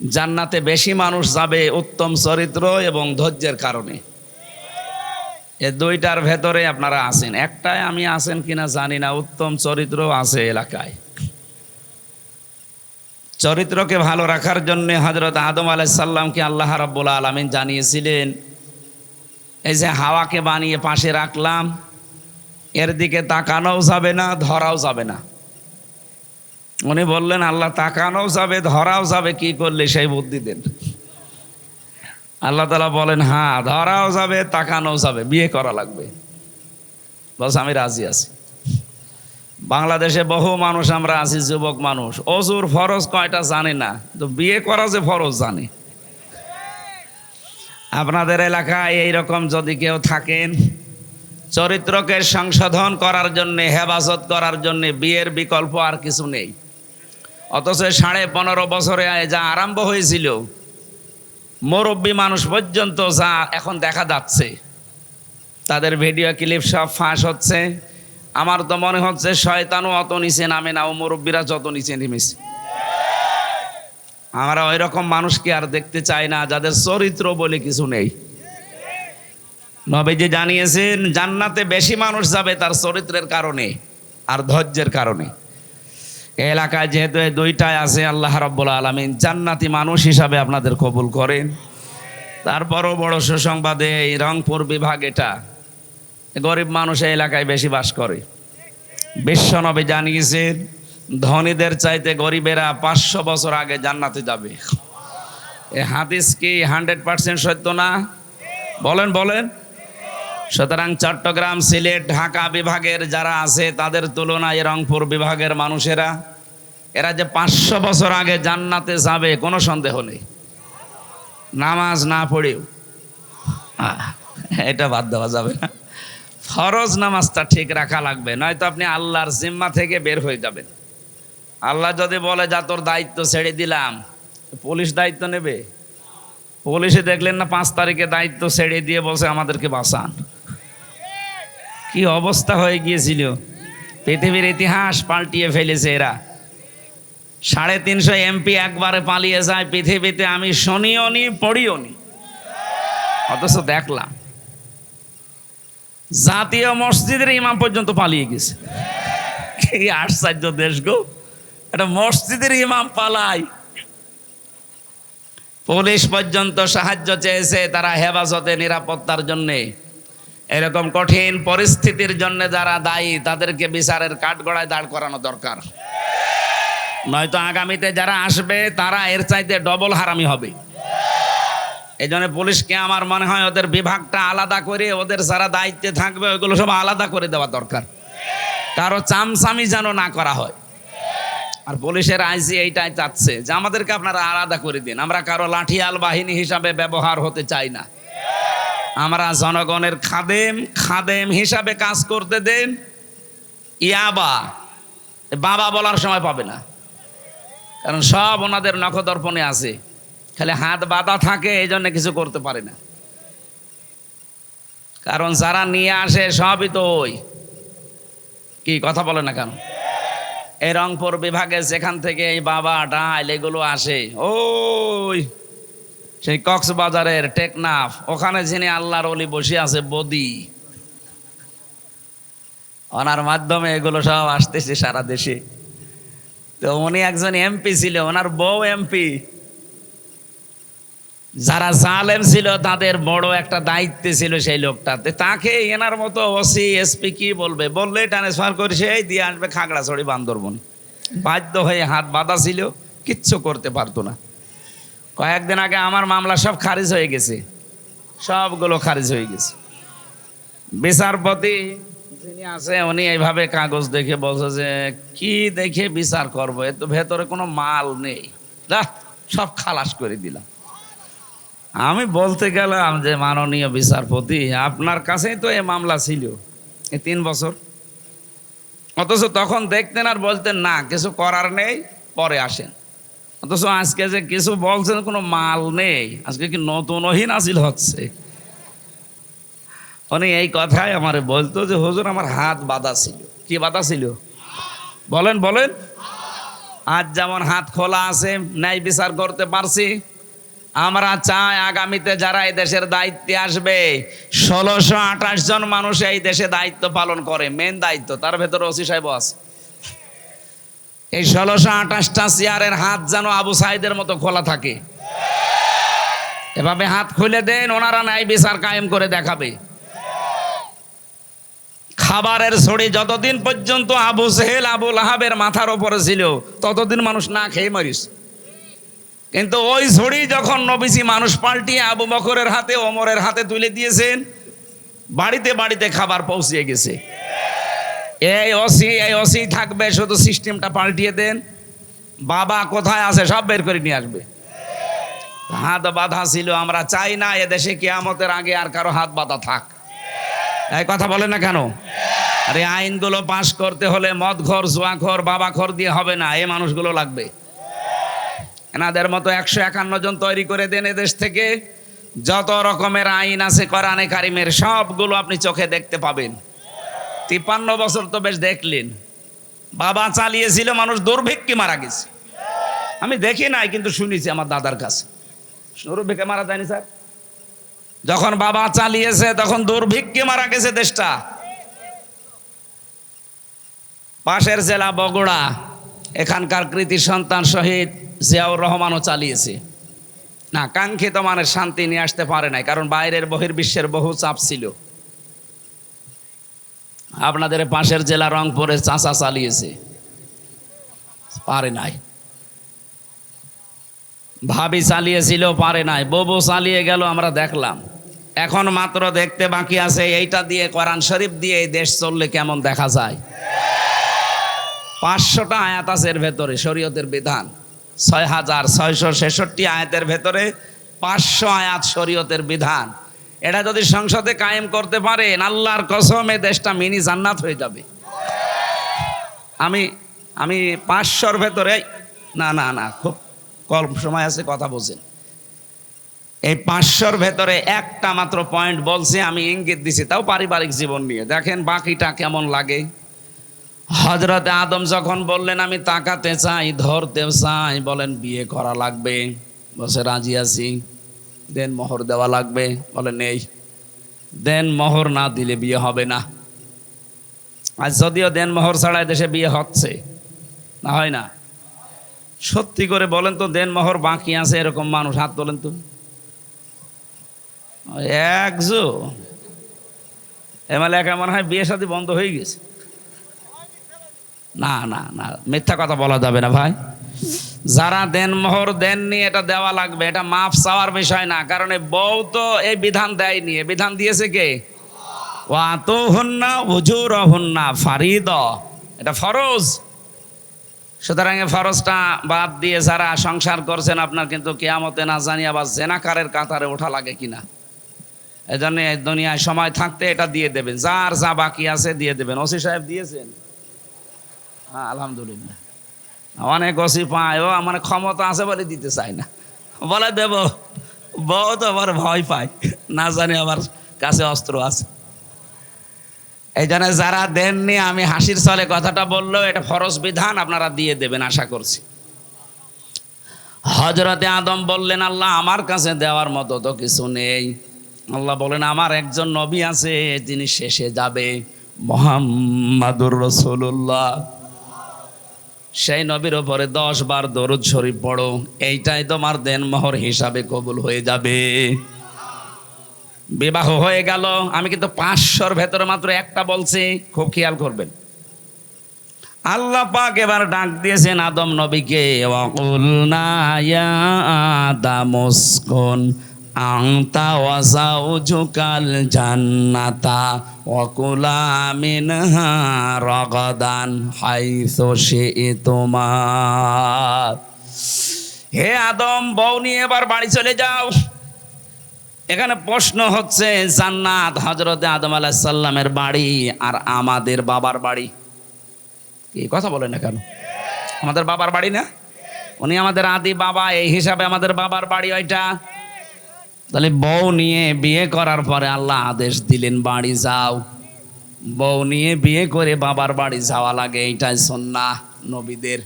জান্নাতে বেশি মানুষ যাবে উত্তম চরিত্র এবং ধৈর্যের কারণে। এই দুইটার ভেতরে আপনারা আছেন। একটাই আমি আছেন কিনা জানি না, উত্তম চরিত্র আছে এলাকায়। চরিত্রকে ভালো রাখার জন্য হযরত আদম আলাইহিস সালামকে আল্লাহ রাব্বুল আলামিন জানিয়েছিলেন, এই যে হাওয়াকে বানিয়ে পাশে রাখলাম, এর দিকে তাকানোও যাবে না, ধরাও যাবে না। উনি বললেন, আল্লাহ তাকানোও যাবে, ধরাও যাবে, কি করলে সেই বুদ্ধি দেন। আল্লাহ তাআলা বলেন, হ্যাঁ ধরাও যাবে, তাকানোও যাবে, বিয়ে করা লাগবে। বস আমি রাজি আছি। বাংলাদেশে বহু মানুষ আমরা আছি, যুবক মানুষ, অজুর ফরজ কয়টা জানে না, তো বিয়ে করা যে ফরজ জানে। আপনাদের এলাকায় এইরকম যদি কেউ থাকেন, চরিত্রকে সংশোধন করার জন্যে, হেফাজত করার জন্যে বিয়ের বিকল্প আর কিছু নেই। অথচ 15.5 বছরে যা আরম্ভ হয়েছিল, মুরব্বী মানুষ পর্যন্ত যা এখন দেখা যাচ্ছে, তাদের ভিডিও ক্লিপ সব ফাঁস হচ্ছে। আমার তো মনে হচ্ছে শয়তানও অত নিচে নামে না, ও মুরব্বীরা যত নিচে নেমেছে। আমরা ওই রকম মানুষকে আর দেখতে চাই না, যাদের চরিত্র বলে কিছু নেই। নবীজি জানিয়েছেন, জান্নাতে বেশি মানুষ যাবে তার চরিত্রের কারণে আর ধৈর্যের কারণে। এলাকায় যেহেতু এই দুইটাই আছে, আল্লাহ রাব্বুল আলামিন জান্নাতি মানুষ হিসাবে আপনাদের কবুল করেন। তারপরও বড় সুসংবাদে, এই রংপুর বিভাগ, এটা গরিব মানুষ এই এলাকায় বেশি বাস করে। বিশ্বনবী জানিয়েছেন, ধনীদের চাইতে গরিবেরা 500 বছর আগে জান্নাতে যাবে। এই হাদিস কি 100% সত্য না? বলেন বলেন। সুতরাং চট্টগ্রাম, সিলেট, ঢাকা বিভাগের যারা আছে, তাদের তুলনায় রংপুর বিভাগের মানুষেরা, এরা যে 500 বছর আগে জান্নাতে যাবে কোনো সন্দেহ নেই, নামাজ না পড়েও। এটা বাদ দেওয়া যাবে না, ফরজ নামাজটা ঠিক রাখা লাগবে, নয়তো আপনি আল্লাহর জিম্মা থেকে বের হয়ে যাবেন। আল্লাহ যদি বলে, যা তোর দায়িত্ব ছেড়ে দিলাম, পুলিশ দায়িত্ব নেবে? পুলিশে দেখলেন না 5 তারিখে দায়িত্ব ছেড়ে দিয়ে বলছে আমাদেরকে বাঁচান। কি অবস্থা হয়ে গিয়েছিল, পৃথিবীর ইতিহাস পাল্টিয়ে ফেলেছে এরা। 350 এমপি একবারে পালিয়ে যায়, পৃথিবীতে আমি শুনিও নি পড়িও নি, অথচ দেখলাম জাতীয় মসজিদের ইমাম পর্যন্ত পালিয়ে গেছে। কি আশ্চর্য দেশ গো, এটা মসজিদের ইমাম পালায়। পুলিশ পর্যন্ত সাহায্য চেয়েছে, তারা হেফাজতে, নিরাপত্তার জন্যে। এরকম কঠিন পরিস্থিতির জন্য যারা দায়ী, তাদেরকে বিচারের কাঠগড়ায় দাঁড় করানো দরকার, নয়তো আগামীতে যারা আসবে তারা এর চাইতে ডবল হারামি হবে। এই জন্য পুলিশকে আমার মনে হয় ওদের বিভাগটা আলাদা করে, ওদের যারা দায়িত্বে থাকবে ওইগুলো সব আলাদা করে দেওয়া দরকার, কারো চামচামি যেন না করা হয়। আর পুলিশের আইজি এইটাই চাচ্ছে যে আমাদেরকে আপনারা আলাদা করে দিন, আমরা কারো লাঠিয়াল বাহিনী হিসাবে ব্যবহার হতে চাই না, আমরা জনগণের খাদেম হিসাবে কাজ করতে দেন। ইয়াবা বাবা বলার সময় পাবে না, কারণ সব ওনাদের নখদর্পণে আছে, খালি হাত বাঁধা থাকে, এই জন্য কিছু করতে পারে না। কারণ যারা নিয়ে আসে সবই তো ওই, কি কথা বলে না কেন? এই রংপুর বিভাগে যেখান থেকে এই বাবা ডাল এগুলো আসে, ওই সেই কক্সবাজারের টেকনাফ, ওখানে যিনি আল্লাহর ওলি বসে আছে বদি, ওনার মাধ্যমে এগুলো সব আসতেছে সারা দেশে। তো উনি একজন এমপি ছিল, ওনার বউ এমপি। যারা জালেম ছিল তাদের বড় একটা দায়িত্বে ছিল সেই লোকটাতে, তাকে এনার মতো ওসি এসপি কি বলবে, বললে ট্রান্সফার করে সেই দিয়ে আসবে খাগড়াছড়ি, বান্দরবন। বাধ্য হয়ে হাত বাঁধা ছিল, কিচ্ছু করতে পারতো না। কয়েকদিন আগে আমার মামলা সব খারিজ হয়ে গেছে, সবগুলো খারিজ হয়ে গেছে। বিচারপতি যিনি আছে উনি এইভাবে কাগজ দেখে বলছে যে কি দেখে বিচার করবো, এর তো ভেতরে কোনো মাল নেই, সব খালাস করে দিলাম। আমি বলতে গেলাম যে মাননীয় বিচারপতি, আপনার কাছেই তো এই মামলা ছিল এই 3 বছর, অথচ তখন দেখতেন আর বলতেন না কিছু করার নেই, পরে আসেন। অথচ আজকে যে কিছু বলছেন কোনো মাল নেই, আজকে কি নতুন ওহী নাযিল হচ্ছে? উনি এই কথাই আমারে বলতো যে হুজুর আমার হাত বাঁধা ছিল। কি বাঁধা ছিল? বলেন বলেন। আজ যেমন হাত খোলা আছে, ন্যায় বিচার করতে পারছি, আমরা চাই আগামীতে যারা এই দেশের দায়িত্বে আসবে ১৬২৮ জন মানুষ এই দেশে দায়িত্ব পালন করে, মেন দায়িত্ব, তার ভেতরে ওসি সাহেব আছে। এই ১৬২৮টা চেয়ারের হাত যেন আবু সাইদের মতো খোলা থাকে। এভাবে হাত খুলে দেন, ওনারা ন্যায় বিচার কায়েম করে দেখাবে। খাবারের ছড়ি যতদিন পর্যন্ত আবু জেহেল আবু লাহাবের মাথার ওপরে ছিল ততদিন মানুষ না খেয়ে মরিস, কিন্তু ওই ছড়ি যখন নবীজি মানুষ পাল্টিয়ে আবু বকরের হাতে ওমরের হাতে তুলে দিয়েছেন, বাড়িতে বাড়িতে খাবার পৌঁছিয়ে গেছে। এই ওসি থাকবে, শুধু সিস্টেমটা পাল্টিয়ে দেন। বাবা কোথায় আছে সব বের করে নিয়ে আসবে। হাত বাঁধা ছিল, আমরা চাই না এদেশে কিয়ামতের আগে আর কারো হাত বাঁধা থাক। এই কথা বলে না কেন? আরে আইনগুলো পাশ করতে হলে মদখোর, জুয়াখোর, বাবাখোর দিয়ে হবে না, এই মানুষগুলো লাগবে। এনাদের মতো ১৫১ জন তৈরি করে দেন এদেশ থেকে। যত রকমের আইন আছে কোরআনে কারিমের সবগুলো আপনি চোখে দেখতে পাবেন। ৫৩ বছর তো বেশ দেখলেন, বাবা চালিয়েছিল, মানুষ দুর্ভিক্ষে মারা গেছে। আমি দেখি নাই কিন্তু শুনেছি আমার দাদার কাছে। দুর্ভিক্ষে মারা যায়নি স্যার? যখন বাবা চালিয়েছে তখন দুর্ভিক্ষে মারা গেছে দেশটা। পাশের জেলা বগুড়া, এখানকার কৃতি সন্তান শহীদ জিয়াউর রহমানও চালিয়েছে না, কাঙ্ক্ষিত মানের শান্তি নিয়ে আসতে পারে নাই, কারণ বাইরের বহির্বিশ্বের বহু চাপ ছিল। আপনাদের পাশের জেলা রংপুরে চাচা চালিয়েছে, পারে নাই। ভাবি চালিয়েছিল, পারে নাই। ববু চালিয়ে গেল, আমরা দেখলাম। এখন মাত্র দেখতে বাকি আছে এইটা দিয়ে, কোরআন শরীফ দিয়ে এই দেশ চললে কেমন দেখা যায়। ৫০০টা আয়াত আছে এর ভেতরে, শরীয়তের বিধান ৬৬৬৬ আয়াতের ভেতরে ৫০০ আয়াত শরীয়তের বিধান। এটা যদি সংসদে কায়েম করতে পারেন, আল্লাহর কসমে দেশটা মিনি জান্নাত হয়ে যাবে। আমি ৫০০র ভেতরে না খুব কম সময় আছে, কথা বলছেন। এই ৫০০র ভেতরে একটা মাত্র পয়েন্ট বলছি, আমি ইঙ্গিত দিছি, তাও পারিবারিক জীবন নিয়ে। দেখেন বাকিটা কেমন লাগে। হযরতে আদম যখন বললেন আমি তাকাতে চাই, ধরতেও চাই, বলেন বিয়ে করা লাগবে, বসে রাজি আছি। দেন মোহর দেওয়া লাগবে, বলে নেই। দেন মোহর না দিলে বিয়ে হবে না। আজ যদিও দেন মোহর ছাড়া দেশে বিয়ে হচ্ছে না, হয় না? সত্যি করে বলেন তো, দেন মোহর বাকি আছে এরকম মানুষ হাত তোলেন তো। একজো এমএলএ একা মনে হয় বিয়ে শাদী বন্ধ হয়ে গেছে। না না না, মিথ্যা কথা বলা যাবে না ভাই। যারা দেন মোহর দেননি, এটা দেওয়া লাগবে। এটা মাফ চাওয়ার বিষয় না, কারণ এই বউ তো এই বিধান দেয়নি, এই বিধান দিয়েছে কে? ওয়াতুহুন্না উজুরহুন্না ফারিদা, এটা ফরজ। সুতরাং এই ফরজটা বাদ দিয়ে যারা সংসার করছেন, আপনার কিন্তু কিয়ামতে না জানি আবার জেনাকারের কাতারে ওঠা লাগে কিনা। এজন্য এই দুনিয়ায় সময় থাকতে এটা দিয়ে দেবেন, যার যা বাকি আছে দিয়ে দেবেন। ওসি সাহেব দিয়েছেন? হ্যাঁ আলহামদুলিল্লাহ। অনেক ওসি পায়, ও আমার ক্ষমতা আছে বলে দিতে চায় না, বলে দেব। বউ তো আবার ভয় পায়, না জানি আমার কাছে অস্ত্র আছে। এই জন্য যারা দেননি, আমি হাসির ছলে কথাটা বললেও এটা ফরজ বিধান, আপনারা দিয়ে দেবেন আশা করছি। হযরতে আদম বললেন আল্লাহ আমার কাছে দেওয়ার মতো তো কিছু নেই। আল্লাহ বলেন আমার একজন নবী আছে, তিনি শেষে যাবে, মুহাম্মাদুর রাসূলুল্লাহ। সেই নবীর উপরে 10 বার দরুদ শরীফ পড়ো, এইটাই তোমার দেন মোহর হিসাবে কবুল হয়ে যাবে। বিবাহ হয়ে গেল। আমি কিন্তু ৫০০র ভেতরে মাত্র একটা বলছি, খুব খেয়াল করবেন। আল্লাহ পাক এবার ডাক দিয়েছেন আদম নবীকে, ওয়াকুলনা ইয়া আদামুসকুন আনতা ওয়া যাওজুকাল জান্নাতা ওয়া কুলা মিনহা রাগাদান হাইসু শি'তুমা। হে আদম, বউ নিয়ে এবার বাড়ি চলে যাও। এখানে প্রশ্ন হচ্ছে, জান্নাত হযরতে আদম আলাইহিস সালামের বাড়ি আর আমাদের বাবার বাড়ি, কি কথা বলেন না কেন? আমাদের বাবার বাড়ি না? উনি আমাদের আদি বাবা, এই হিসাবে আমাদের বাবার বাড়ি ওইটা। তাহলে বউ নিয়ে বিয়ে করার পরে আল্লাহ আদেশ দিলেন বাড়ি যাও। বউ নিয়ে বিয়ে করে বাবার বাড়ি যাওয়া লাগে, এইটাই সুন্নাহ নবীদের।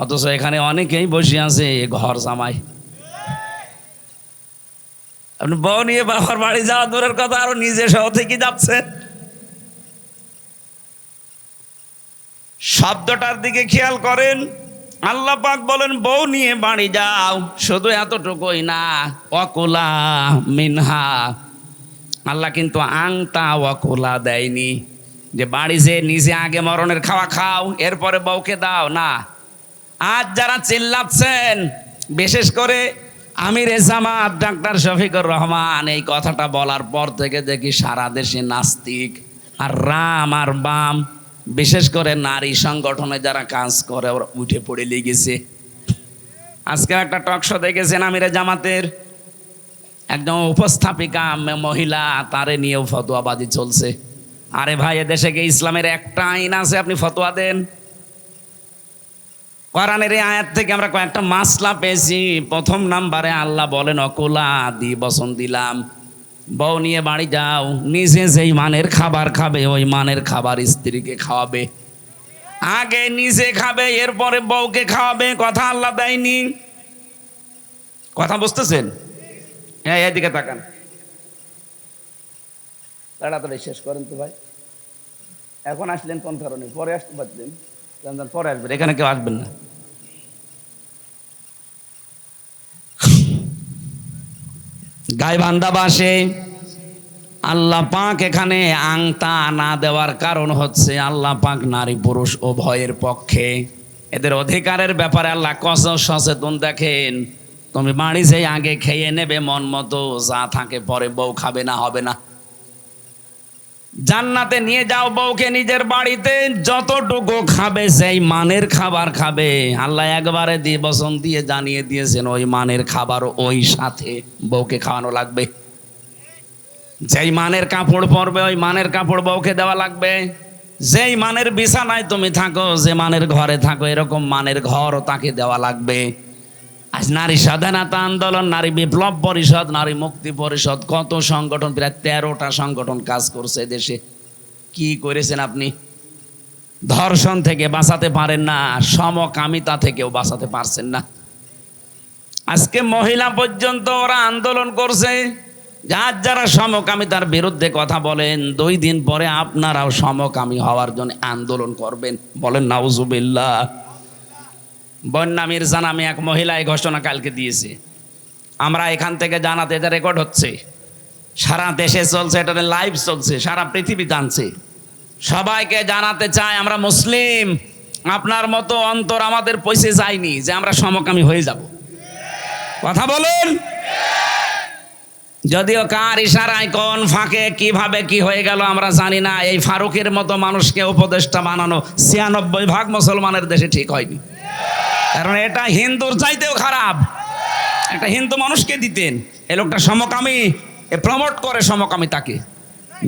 অথচ এখানে অনেকেই বসে আছে ঘর জামাই। আপনি বউ নিয়ে বাবার বাড়ি যাওয়া দূরের কথা, আরো নিজে সহ থেকে যাচ্ছে। শব্দটার দিকে খেয়াল করেন। আল্লাহ পাক বলেন বউ নিয়ে বাড়ি যাও, শুধু এতটুকুই না, ওয়াকুলা মিনহা। আল্লাহ কিন্তু আংতা ওয়াকুলা দেয়নি যে বাড়ি যে নিজে আগে মরণের খাওয়া খাও এরপরে বউকে দাও, না। আজ যারা চিল্লাচ্ছেন, বিশেষ করে আমিরে জামাত ডাক্তার শফিকুর রহমান, এই কথাটা বলার পর থেকে দেখি সারা দেশে নাস্তিক আর রাম আর বাম, বিশেষ করে নারী সংগঠনে যারা কাজ করে ওরা উঠে পড়ে লেগেছে। আজকে একটা টক শো দেখেছেন আমিরে জামাতের একদম উপস্থাপিকা মহিলা, তারে নিয়েও ফতোয়াবাজি চলছে। আরে ভাই, এদেশে কি ইসলামের একটা আইন আছে আপনি ফতোয়া দেন? কোরআনের এই আয়াত থেকে আমরা কয়েকটা মাসলা পেয়েছি। প্রথম নাম্বারে আল্লাহ বলেন অকুলা দি বসন দিলাম, বউ নিয়ে বাড়ি যাও, নিজে যেই মানের খাবার খাবে ওই মানের খাবার স্ত্রীকে খাওয়াবে। আগে নিজে খাবে এরপরে বউকে খাওয়াবে, কথা আল্লাহ দেয়নি। কথা বুঝতেছেন? হ্যাঁ, এদিকে তাকান, তাড়াতাড়ি শেষ করেন তো ভাই। এখন আসলেন কোন কারণে? পরে আসতে পারতেন, পরে আসবেন, এখানে কেউ আসবেন না। গাইবান্ধা বাসে আল্লাহ পাক এখানে আংতা না দেওয়ার কারণ হচ্ছে আল্লাহ পাক নারী পুরুষ উভয়ের পক্ষে। এদের অধিকারের ব্যাপারে আল্লাহ কত সচেতন দেখেন। তুমি বাড়ি যেই আগে খেয়ে নেবে মন মতো, যা থাকে পরে বউ খাবে, না হবে না। জান্নাতে নিয়ে যাও বউকে নিজের বাড়িতে, যতটুকু খাবে সেই মানের খাবার খাবে। আল্লাহ একবারে দিয়ে বসন দিয়ে জানিয়ে দিয়েছেন ওই মানের খাবার ওই সাথে বউকে খাওয়ানো লাগবে। যেই মানের কাপড় পরবে ওই মানের কাপড় বউকে দেওয়া লাগবে। যেই মানের বিছানায় তুমি থাকো, যে মানের ঘরে থাকো, এরকম মানের ঘরও তাকে দেওয়া লাগবে। আজ নারী স্বাধীনতা আন্দোলন, নারী বিপ্লব পরিষদ, নারী মুক্তি পরিষদ, কত সংগঠন, প্রায় 13টা সংগঠন কাজ করছে দেশে। কি করেছেন আপনি? ধর্ষণ থেকে বাঁচাতে পারেন না, সমকামিতা থেকেও বাঁচাতে পারছেন না। আজকে মহিলা পর্যন্ত ওরা আন্দোলন করছে। যারা সমকামিতার বিরুদ্ধে কথা বলেন, 2 দিন পরে আপনারাও সমকামী হওয়ার জন্য আন্দোলন করবেন। বলেন নাউজুবিল্লাহ। বন্যা মির্জা নামে এক মহিলা এই ঘোষণা কালকে দিয়েছে। আমরা এখান থেকে জানাতে, এটা রেকর্ড হচ্ছে, সারা দেশে চলছে, এটা লাইভ চলছে, সারা পৃথিবী জানছে। সবাইকে জানাতে চাই আমরা মুসলিম, আপনার মতো অন্তর আমাদের পয়সে যায়নি যে আমরা সমকামী হয়ে যাব। কথা বলুন। যদিও কার ইশারায় কোন ফাঁকে কিভাবে কি হয়ে গেল আমরা জানি না। এই ফারুকের মতো মানুষকে উপদেষ্টা বানানো 96% মুসলমানের দেশে ঠিক হয়নি। কারণ এটা হিন্দুর চাইতেও খারাপ। একটা হিন্দু মানুষকে দিতেন, এই লোকটা সমকামী, প্রমোট করে সমকামিতাকে।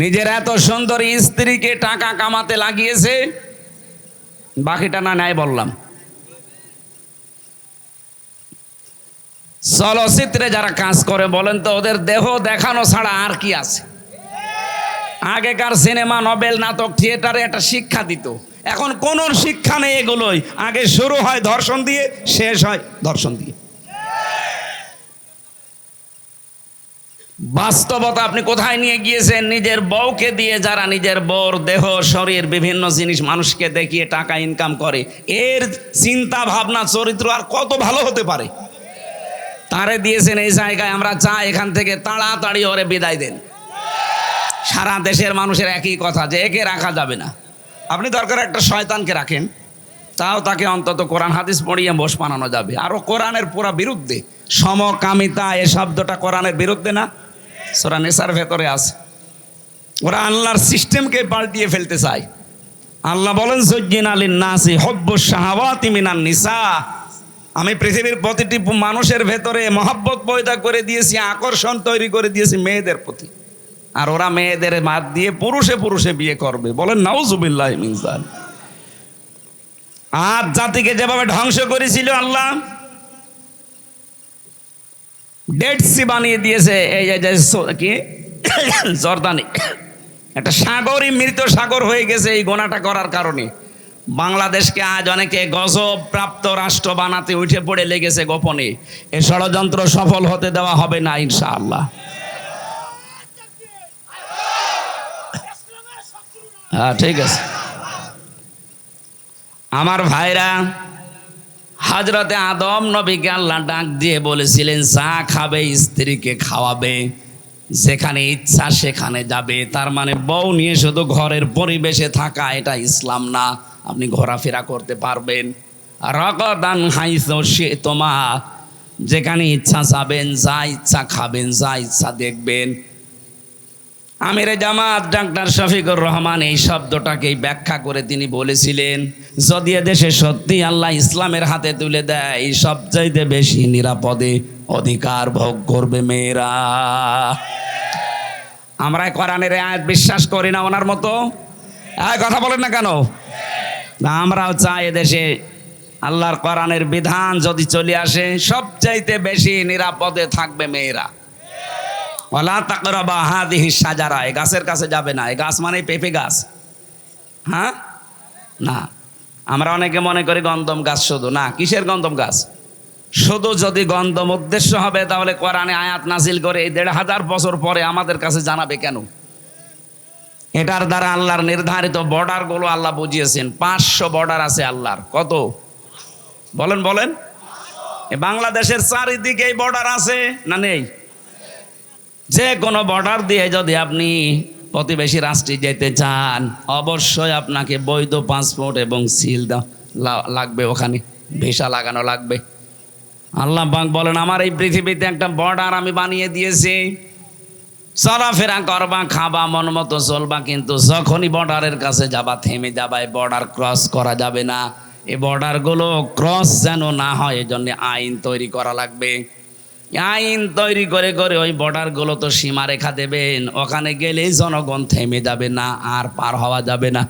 নিজের এত সুন্দরী স্ত্রীকে টাকা কামাতে লাগিয়েছে, বাকিটা না নাই বললাম। চলচ্চিত্রে যারা কাজ করে বলেন তো, ওদের দেহ দেখানো ছাড়া আর কি আছে? আগেকার সিনেমা, নোবেল, নাটক, থিয়েটারে একটা শিক্ষা দিত। এখন কোন শিক্ষা নেই এগুলোই। আগে শুরু হয় ধর্ষণ দিয়ে, শেষ হয় ধর্ষণ দিয়ে। বাস্তবতা আপনি কোথায় নিয়ে গিয়েছেন? নিজের বউকে দিয়ে যারা নিজের বউর দেহ, শরীর, বিভিন্ন জিনিস মানুষকে দেখিয়ে টাকা ইনকাম করে, এর চিন্তা ভাবনা, চরিত্র আর কত ভালো হতে পারে? তারে দিয়েছেন এই জায়গায়। আমরা চাই এখান থেকে তাড়াতাড়ি ওরে বিদায় দেন। সারা দেশের মানুষের একই কথা যে একে রাখা যাবে না। আপনি দরকার একটা শয়তানকে রাখেন, তাও তাকে অন্তত কোরআন হাদিস পড়িয়ে বশ বানানো যাবে। আরও কোরআনের পুরা বিরুদ্ধে সমকামিতা, এ শব্দটা কোরআনের বিরুদ্ধে না? সূরা নিসার ভেতরে আছে। ওরা আল্লাহর সিস্টেমকে পাল্টিয়ে ফেলতে চায়। আল্লাহ বলেন যুজ্জিনা লিন-নাসি হুব্বুশ শাহাওয়াতি মিনান নিসা। আমি পৃথিবীর প্রতিটি মানুষের ভেতরে মহব্বত পয়দা করে দিয়েছি, আকর্ষণ তৈরি করে দিয়েছি মেয়েদের প্রতি। আর ওরা মেয়েদের বাদ দিয়ে পুরুষে পুরুষে বিয়ে করবে। বলেন নাউজুবিল্লাহি মিন যালিক। আদ জাতিকে যেভাবে ধ্বংস করেছিল আল্লাহ, ডেড সি বানিয়ে দিয়েছে। এই যে কি জর্দানি, একটা সাগরই মৃত সাগর হয়ে গেছে এই গোনাটা করার কারণে। বাংলাদেশকে আজ অনেকে গজব প্রাপ্ত রাষ্ট্র বানাতে উঠে পড়ে লেগেছে গোপনে। এ ষড়যন্ত্র সফল হতে দেওয়া হবে না ইনশাআল্লাহ। হ্যাঁ, ঠিক আছে আমার ভাইরা। হযরতে আদম নবীকে আল্লাহ ডাক দিয়ে বলেছিলেন, যা খাবে স্ত্রীকে খাওয়াবে, যেখানে ইচ্ছা সেখানে যাবে। তার মানে বউ নিয়ে শুধু ঘরের পরিবেশে থাকা এটা ইসলাম না। আপনি ঘোরাফেরা করতে পারবেন। রাগাদান হাইসু শি'তুমা, যেখানে ইচ্ছা যাবেন, যা ইচ্ছা খাবেন, যা ইচ্ছা দেখবেন। আমিরে জামাত ডাক্তার শফিকুর রহমান এই শব্দটাকেই ব্যাখ্যা করে তিনি বলেছিলেন, যদি দেশে সত্যি আল্লাহ ইসলামের হাতে তুলে দেয়, সবচাইতে বেশি নিরাপদে অধিকার ভোগ করবে মেয়েরা। আমরা কোরআনের আয়াত বিশ্বাস করি না ওনার মতো? কথা বলেন না কেন? আমরাও চাই এদেশে আল্লাহর কোরআনের বিধান যদি চলে আসে, সবচাইতে বেশি নিরাপদে থাকবে মেয়েরা। ওয়ালা তাকরাবা হাযিহি শাজারা, এই গাছের কাছে যাবে না। এই গাছ মানে পেঁপে গাছ, হ্যাঁ না। আমরা অনেকে মনে করি গন্ধম গাছ, শুধু না। কিসের গন্ধম গাছ? শুধু যদি গন্ধম উদ্দেশ্য হবে, তাহলে কোরআনে আয়াত নাজিল করে এই ১৫০০ বছর পরে আমাদের কাছে জানাবে কেন? এটার দ্বারা আল্লাহর নির্ধারিত বর্ডার গুলো আল্লাহ বুঝিয়েছেন। 500 বর্ডার আছে আল্লাহর। কত বলেন বলেন? বাংলাদেশের চারিদিকে বর্ডার আছে না নেই? যে কোনো বর্ডার দিয়ে যদি আপনি প্রতিবেশী রাষ্ট্রে যেতে চান, অবশ্যই আপনাকে বৈধ পাসপোর্ট এবং সিল লাগবে, ওখানে ভিসা লাগানো লাগবে। আল্লাহ পাক বলেন, আমার এই পৃথিবীতে একটা বর্ডার আমি বানিয়ে দিয়েছি। চলাফেরা করবা, খাবা, মন মতো চলবা, কিন্তু যখনই বর্ডারের কাছে যাবা থেমে যাবা। এই বর্ডার ক্রস করা যাবে না। এই বর্ডারগুলো ক্রস যেন না হয়, এই জন্য আইন তৈরি করা লাগবে। আইন তৈরি করে করে ওই বর্ডারগুলো তো সীমারেখা দেবেন, ওখানে গেলেই জনগণ থেমে যাবে না, আর পার হওয়া যাবে না।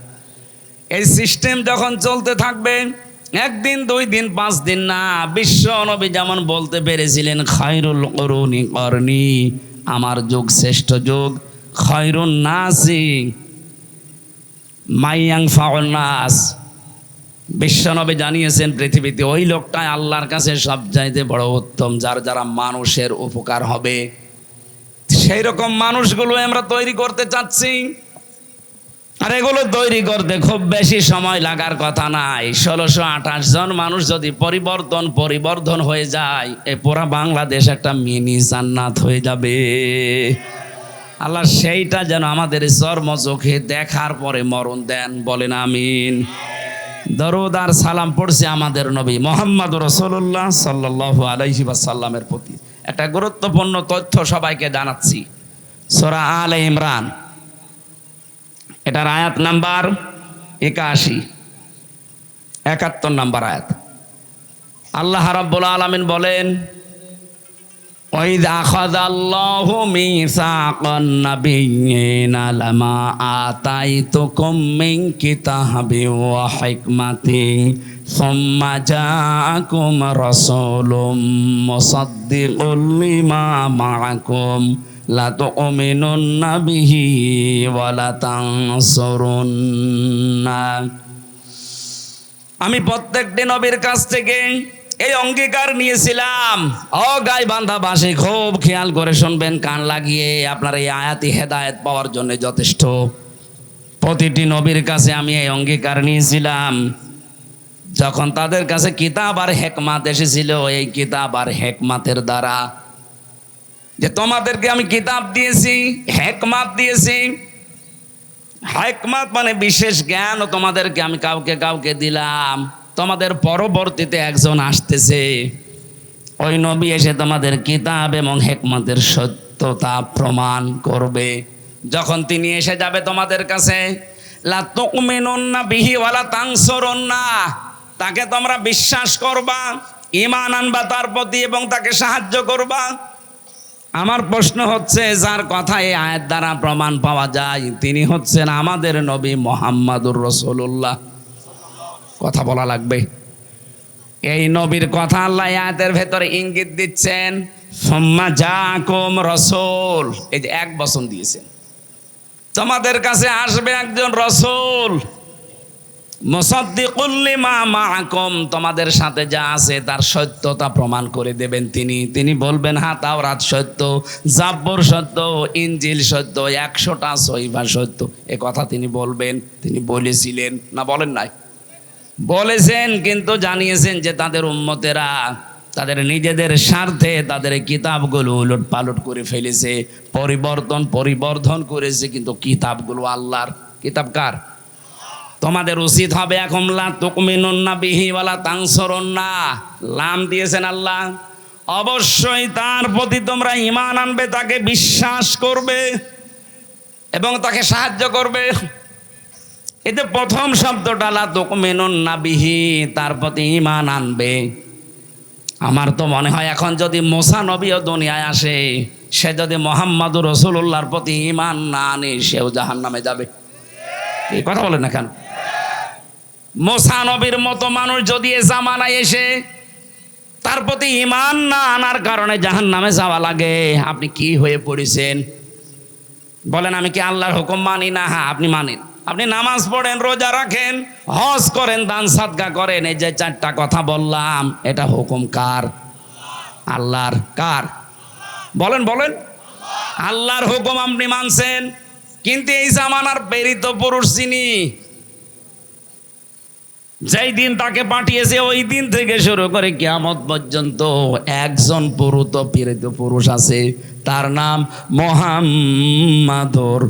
এই সিস্টেম যখন চলতে থাকবে, 1 দিন 2 দিন 5 দিন না, বিশ্ব নবী যেমন বলতে পেরেছিলেন, খায়রুল কুরুনি করনি, আমার যুগ শ্রেষ্ঠ যুগ। খায়রুন নাসি মাইয়ানফাউন নাস, বিশ্বনবী জানিয়েছেন পৃথিবীতে ওই লোকটাই আল্লাহর কাছে সবচাইতে বড় উত্তম, যার যারা মানুষের উপকার হবে। সেই রকম মানুষগুলো আমরা তৈরি করতে চাচ্ছি। আর এগুলো তৈরি করতে খুব বেশি সময় লাগার কথা নাই। 1628 জন মানুষ যদি পরিবর্ধন হয়ে যায়, এই পুরা বাংলাদেশ একটা মিনি জান্নাত হয়ে যাবে। আল্লাহ সেইটা যেন আমাদের চর্ম চোখে দেখার পরে মরণ দেন, বলেন আমিন। দরুদ আর সালাম পড়ছে আমাদের নবী মুহাম্মদ রাসূলুল্লাহ সাল্লাল্লাহু আলাইহি ওয়াসাল্লামের প্রতি। একটা গুরুত্বপূর্ণ তথ্য সবাইকে জানাচ্ছি। সূরা আলে ইমরান, এটার আয়াত নাম্বার 71 নম্বর আয়াত। আল্লাহ রাব্বুল আলামিন বলেন, ওয়াইযা আখাযাল্লাহু মিসাকান নাবিয়্যিনা লামা আতাইতুকুম মিন কিতাবিন ওয়া হিকমাতিন সুম্মা জাআকুম রাসূলুম মুসাদ্দিকুল লিমা মা'আকুম লা তু'মিনুন্না বিহি ওয়া লা তানসুরুন্না। আমি প্রত্যেকটি নবীর কাছ থেকে এই অঙ্গীকার নিয়েছিলাম। ও গাইবান্ধাবাসী, খুব খেয়াল করে শুনবেন, কান লাগিয়ে। আপনার এই আয়াতি হেদায়েত পাওয়ার জন্য যথেষ্ট। প্রতিটি নবীর কাছে আমি এই অঙ্গীকার নিয়েছিলাম, যখন তাদের কাছে কিতাব আর হেকমাত এসেছিল, এই কিতাব আর হেকমাতের দ্বারা, যে তোমাদেরকে আমি কিতাব দিয়েছি, হেকমাত দিয়েছি। হেকমাত মানে বিশেষ জ্ঞান, তোমাদেরকে আমি কাউকে কাউকে দিলাম। তোমাদের পরবর্তীতে একজন আসতেছে, ওই নবী এসে তোমাদের কিতাব এবং হেকমতের সত্যতা প্রমাণ করবে। যখন তিনি এসে যাবে তোমাদের কাছে, লা তু'মিনুন্না বিহি ওয়া লা তানসুরুন্না, তাকে তোমরা বিশ্বাস করবা, ঈমান আনবা তার প্রতি এবং তাকে সাহায্য করবা। আমার প্রশ্ন হচ্ছে, যার কথা এই আয়াত দ্বারা প্রমাণ পাওয়া যায়, তিনি হচ্ছেন আমাদের নবী মুহাম্মাদুর রাসূলুল্লাহ। কথা বলা লাগবে। এই নবীর কথা আল্লাহ আয়াতের ভেতরে ইঙ্গিত দিচ্ছেন, সুম্মা জাআকুম রাসূল। এই যে 1 বচন দিয়েছেন, তোমাদের কাছে আসবে একজন রাসূল। মুসাদ্দিকুল লিমা মাআকুম, তোমাদের সাথে যা আছে তার সত্যতা প্রমাণ করে দেবেন তিনি বলবেন হ্যাঁ তাওরাত সত্য, জাব্বর সত্য, ইনজিল সত্য, 100টা সহিফা সত্য। এ কথা তিনি বলবেন। তিনি বলেছিলেন না বলেন নাই? বলেছেন, কিন্তু জানিয়েছেন যে তাদের উম্মতেরা তাদের নিজেদের স্বার্থে তাদের কিতাবগুলো উলট পালট করে ফেলেছে, পরিবর্ধন করেছে, কিন্তু কিতাবগুলো আল্লাহর। কিতাব কার? তোমাদের উচিত হবে এখন লা তুকমিনুন্না বিহি ওয়ালা তানসুরুন্না, লাম দিয়েছেন আল্লাহ, অবশ্যই তার প্রতি তোমরা ঈমান আনবে, তাকে বিশ্বাস করবে এবং তাকে সাহায্য করবে। এতে প্রথম শব্দটা লা তুকমিনুন্না বিহি, তার প্রতি ঈমান আনবে। আমার তো মনে হয় এখন যদি মুসা নবীও দুনিয়ায় আসে, সে যদি মুহাম্মদুর রাসূলুল্লাহর প্রতি ঈমান না আনে, সেও জাহান্নামে যাবে। এই কথা বলেন না কেন? মুসা নবীর মতো মানুষ যদি এ জামানায় এসে তার প্রতি ঈমান না আনার কারণে জাহান্নামে যাওয়া লাগে, আপনি কি হয়ে পড়েছেন? বলেন আমি কি আল্লাহর হুকুম মানি না? হ্যাঁ আপনি মানেন, আপনি নামাজ পড়েন, রোজা রাখেন, হজ করেন, দান সাদকা করেন। এই যে 4টা কথা বললাম, এটা হুকুম কার? আল্লাহর। কার? বলেন বলেন। আল্লাহর হুকুম আপনি মানছেন, কিন্তু এই জামানার প্রেরিত পুরুষ যিনি, যেই দিন তাকে পাঠিয়েছে ওই দিন থেকে শুরু করে কিয়ামত পর্যন্ত একজন প্রেরিত পুরুষ আছে, তার নাম মুহাম্মাদুর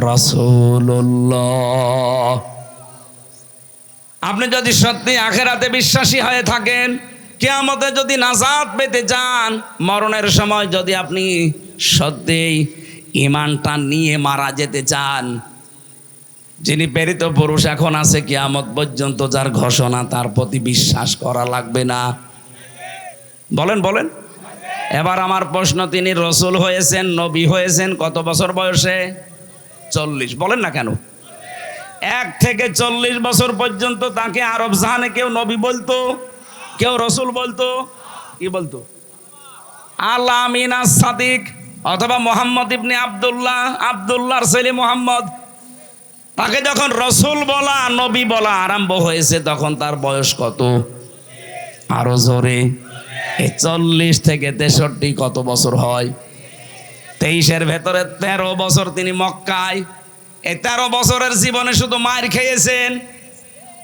রাসূলুল্লাহ। আপনি যদি সত্যি আখিরাতে বিশ্বাসী হয়ে থাকেন, কিয়ামতে যদি নাজাত পেতে চান, মরণের সময় যদি আপনি সত্যি ঈমানটা নিয়ে মারা যেতে চান, যিনি প্রেরিত পুরুষ এখন আছে কিয়ামত পর্যন্ত, যার ঘোষণা, তার প্রতি বিশ্বাস করা লাগবে না? বলেন বলেন। এবার আমার প্রশ্ন, তিনি রসুল হয়েছেন, নবী হয়েছেন কত বছর বয়সে? 40। বলেন না কেন? 1 থেকে 40 বছর পর্যন্ত তাকে আরব জাহানে কেউ নবী বলতো, কেউ রসুল বলতো। কি বলতো? আল আমিন আস সাদিক, অথবা মোহাম্মদ ইবনে আব্দুল্লাহ, আব্দুল্লাহর ছেলে মোহাম্মদ। তাকে যখন রসুল বলা, নবী বলা আরম্ভ হয়েছে, তখন তার বয়স কত? আরো জোরে। 40 থেকে 63 কত বছর হয়? 23-এর ভেতরে 13 বছর তিনি মক্কায়। এই 13 বছরের জীবনে শুধু মার খেয়েছেন।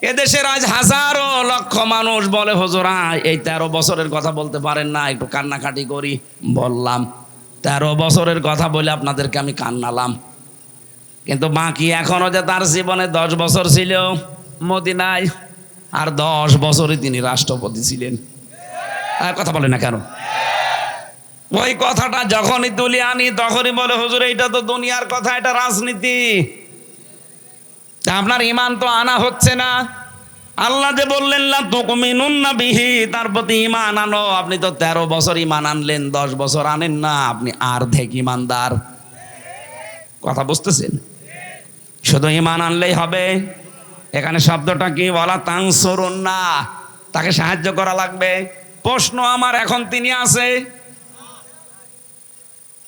এদেশের আজ হাজারো লক্ষ মানুষ বলে হুজুরা এই 13 বছরের কথা বলতে পারেন না, একটু কান্নাকাটি করি। বললাম 13 বছরের কথা বলে আপনাদেরকে আমি কান্নালাম, কিন্তু বাকি এখনো যে তার জীবনে 10 বছর ছিল মদিনায়, আর 10 বছরই তিনি রাষ্ট্রপতি ছিলেন। কথা বলে না কেন? ওই কথাটা যখনই তুলে আনি তখনই বলে হুজুর এটা তো দুনিয়ার কথা, এটা রাজনীতি, আপনার ঈমান তো আনা হচ্ছে না। আল্লাহ যে বললেন লা তুকমিনুন্না বিহি, তার প্রতি ঈমান আনো। আপনি তো 13 বছর ঈমান আনলেন, 10 বছর আনেন না, আপনি অর্ধেক ঈমানদার। কথা বুঝতেছেন? শুধু ঈমান আনলেই হবে? এখানে শব্দটা কি? ওয়ালা তানসুরুন্না, তাকে সাহায্য করা লাগবে। প্রশ্ন আমার এখন, তিনি আছে?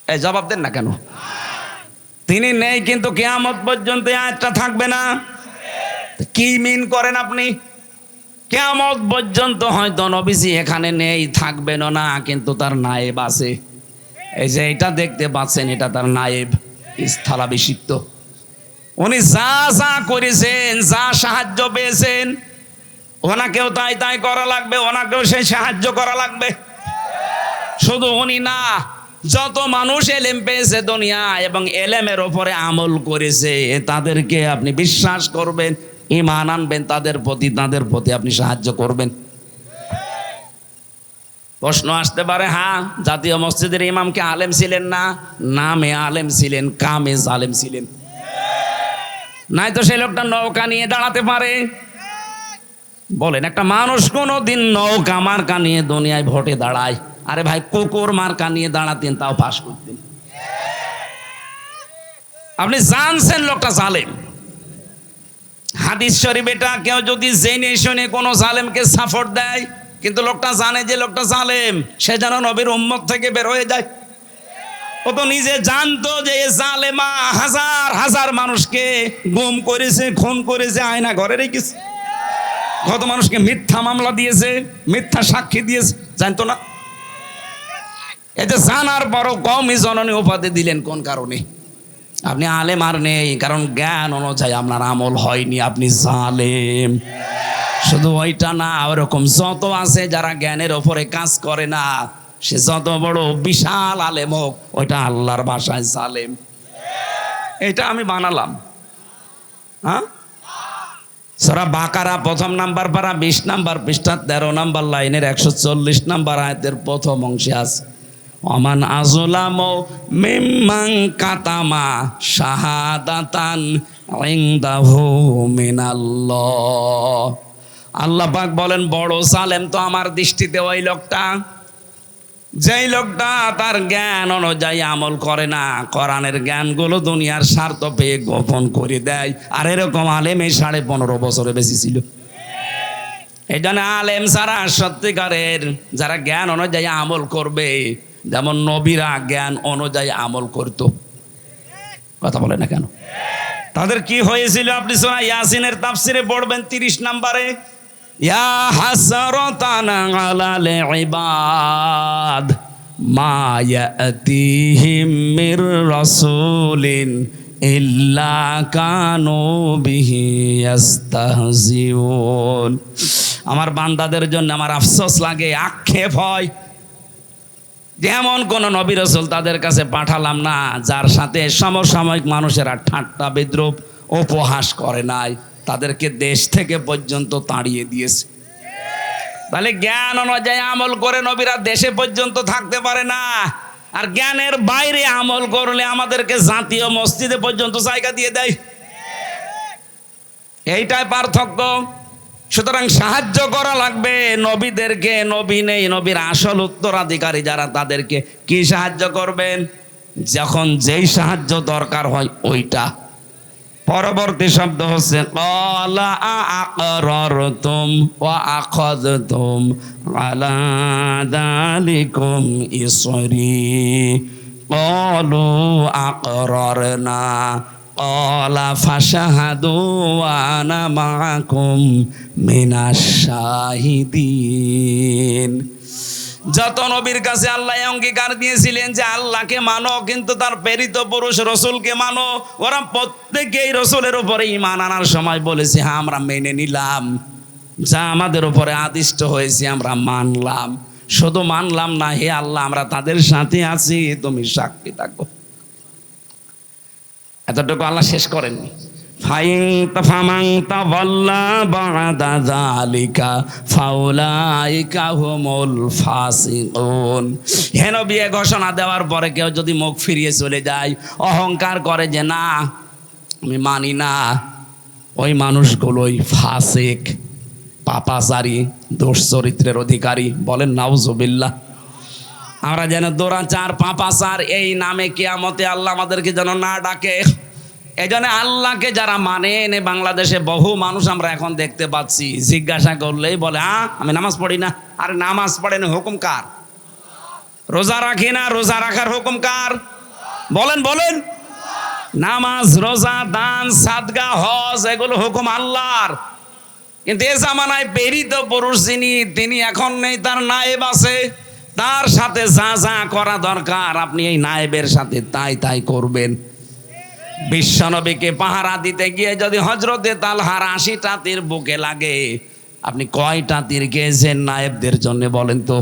এই জবাব দেন না কেন? তিনি নেই, কিন্তু কিয়ামত পর্যন্ত আয়াতটা থাকবে না। কি মিন করেন আপনি? কিয়ামত পর্যন্ত হয়তো নবীজি এখানে নেই, থাকবেন না, কিন্তু তার নায়েব আছে। এই যে এটা দেখতে পাচ্ছেন, এটা তার নায়েব, স্থলাভিষিক্ত। উনি যা যা করেছেন, যা সাহায্য পেয়েছেন, ওনাকেও তাই তাই করা লাগবে, ওনাকেও সেই সাহায্য করা লাগবে। শুধু উনি না, যত মানুষ এলেম পেয়েছে দুনিয়া এবং এলেমের ওপরে আমল করেছে, তাদেরকে আপনি বিশ্বাস করবেন, ঈমান আনবেন, তাদের প্রতি আপনি সাহায্য করবেন। প্রশ্ন আসতে পারে, হ্যাঁ জাতীয় মসজিদের ইমাম কি আলেম ছিলেন না? নামে আলেম ছিলেন, কামে জালেম ছিলেন। নাই তো সেই লোকটা নৌকা নিয়ে দাঁড়াতে পারে? বলেন, একটা মানুষ কোনোদিন নৌকা মার্কা নিয়ে দুনিয়ায় ভোটে দাঁড়ায়? আরে ভাই, কুকুর মার্কা নিয়ে দাঁড়াতেন, তাও পাস করতেন। আপনি জানছেন লোকটা জালেম। হাদিস শরীফ এটা কেউ যদি জেনে শুনে কোনো জালেমকে সাপোর্ট দেয়, কিন্তু লোকটা জানে যে লোকটা জালেম, সে যেন নবীর উম্মত থেকে বের হয়ে যায়। ও তো নিজে জানতো যে এ জালেমা হাজার হাজার মানুষকে গুম করেছে, খুন করেছে, আয়না ঘরে রেখেছে। কত মানুষকে মিথ্যা মামলা দিয়েছে, মিথ্যা সাক্ষী দিয়েছে, জানতো না? এতে জানার পরও কমই জননী উপাধি দিলেন কোন কারণে? আপনি আলেম আর নেই, কারণ জ্ঞান অনুযায়ী আপনার আমল হয়নি, আপনি জালেম। শুধু ওইটা না, ওরকম যত আছে যারা জ্ঞানের ওপরে কাজ করে না, সে যত বড় বিশাল আলেম হোক, ওইটা আল্লাহর ভাষায় জালেম। এটা আমি বানালাম। হ্যাঁ, সূরা বাকারা প্রথম নাম্বার পারা 20 নাম্বার পৃষ্ঠা 13 নাম্বার লাইনের 140 নাম্বার আয়াতের প্রথম অংশে আছে, ওমান আযলামু মিম্মান কাতামা শাহাদাতান ইনদাহু মিনাল্লাহ। আল্লাহ পাক বলেন, বড় জালেম তো আমার দৃষ্টিতে ওই লোকটা, যেই লোকটা তার জ্ঞান অনুযায়ী আমল করে না, কোরআনের জ্ঞানগুলো দুনিয়ার স্বার্থ পেয়ে গোপন করে দেয়। আর এরকম আলেম এই 15.5 বছরে বেশি ছিল। এই জন্য আলেম ছাড়া সত্যিকারের যারা জ্ঞান অনুযায়ী আমল করবে, যেমন নবীরা জ্ঞান অনুযায়ী আমল করত, কথা বলে না কেন? তাদের কি হয়েছিল? আপনি সূরা ইয়াসিনের তাফসিরে পড়বেন 30 নম্বরে, ইয়া হাসরাতান আলাল ইবাদ মা ইয়াতিহিম মির রাসূলিন ইল্লা কানু বিহি ইস্তাহজিউন। আমার বান্দাদের জন্য আমার আফসোস লাগে, আক্ষেপ হয়, যেমন কোন নবী রাসূল তাদের কাছে পাঠালাম না যার সাথে সমসাময়িক মানুষেরা ঠাট্টা বিদ্রুপ উপহাস করে নাই, তাদেরকে দেশ থেকে পর্যন্ত তাড়িয়ে দিয়েছে। তাহলে জ্ঞান অনুযায়ী আমল করে নবীরা দেশে পর্যন্ত থাকতে পারে না, আর জ্ঞানের বাইরে আমল করলে আমাদেরকে জাতীয় মসজিদে পর্যন্ত জায়গা দিয়ে দেয়। এইটাই পার্থক্য। সুতরাং সাহায্য করা লাগবে নবীদেরকে। নবী নেই, নবীর আসল উত্তরাধিকারী যারা, তাদেরকে কি সাহায্য করবেন? যখন যেই সাহায্য দরকার হয় ওইটা। পরবর্তী শব্দ হচ্ছে ক্বালা আ'আকরারতুম ওয়া আখাযতুম আলা যালিকুম ইসরি ক্বালু আকরারনা ক্বালা ফাশহাদু ওয়া আনা মাআকুম মিনাশ শাহিদিন। যত নবীর কাছে আল্লাহ অঙ্গীকার দিয়েছিলেন যে আল্লাহকে মানো, কিন্তু তার প্রেরিত পুরুষ রসুলকে মানো, ওরা প্রত্যেকেই রসুলের উপরে ঈমান আনার সময় বলেছে, হ্যাঁ আমরা মেনে নিলাম, যা আমাদের উপরে আদিষ্ট হয়েছে আমরা মানলাম। শুধু মানলাম না, হে আল্লাহ আমরা তাদের সাথে আছি, তুমি সাক্ষী থাকো। এতটুকু আল্লাহ শেষ করেননি। ফামান তাওয়াল্লা বা'দা যালিকা ফাউলাইকা হুমুল ফাসিকুন। হে নবী, ঘোষণা দেওয়ার পরে কেউ যদি মুখ ফিরিয়ে চলে যায়, অহংকার করে যে না আমি মানি না, ওই মানুষগুলোই ফাসিক, পাপাচারী, দুশ্চরিত্রের অধিকারী। বলেন নাউজুবিল্লাহ। আমরা যেন দোরাচার, পাপাচার এই নামে কিয়ামতে আল্লাহ আমাদেরকে যেন না ডাকে। এই জন্য আল্লাহকে যারা মানেন, বাংলাদেশে বহু মানুষ আমরা এখন দেখতে পাচ্ছি, জিজ্ঞাসা করলেই বলে আমি নামাজ পড়ি না। আরে নামাজ পড়েন, হুকুম কার? রোজা রাখি না, রোজা রাখার হুকুম কার? বলেন বলেন। নামাজ, রোজা, দান, সাদগা, হজ, এগুলো হুকুম আল্লাহর। কিন্তু এ জামানায় প্রেরিত পুরুষ যিনি, তিনি এখন নেই, তার নায়েব আছে। তার সাথে যা যা করা দরকার আপনি এই নায়েবের সাথে তাই তাই করবেন। বিশ্বনবীকে পাহারা দিতে গিয়ে যদি হযরতে তালহার 80টা তীর বুকে লাগে, আপনি কয়টা তীর গিয়েছেন নায়েবদের জন্য বলেন তো?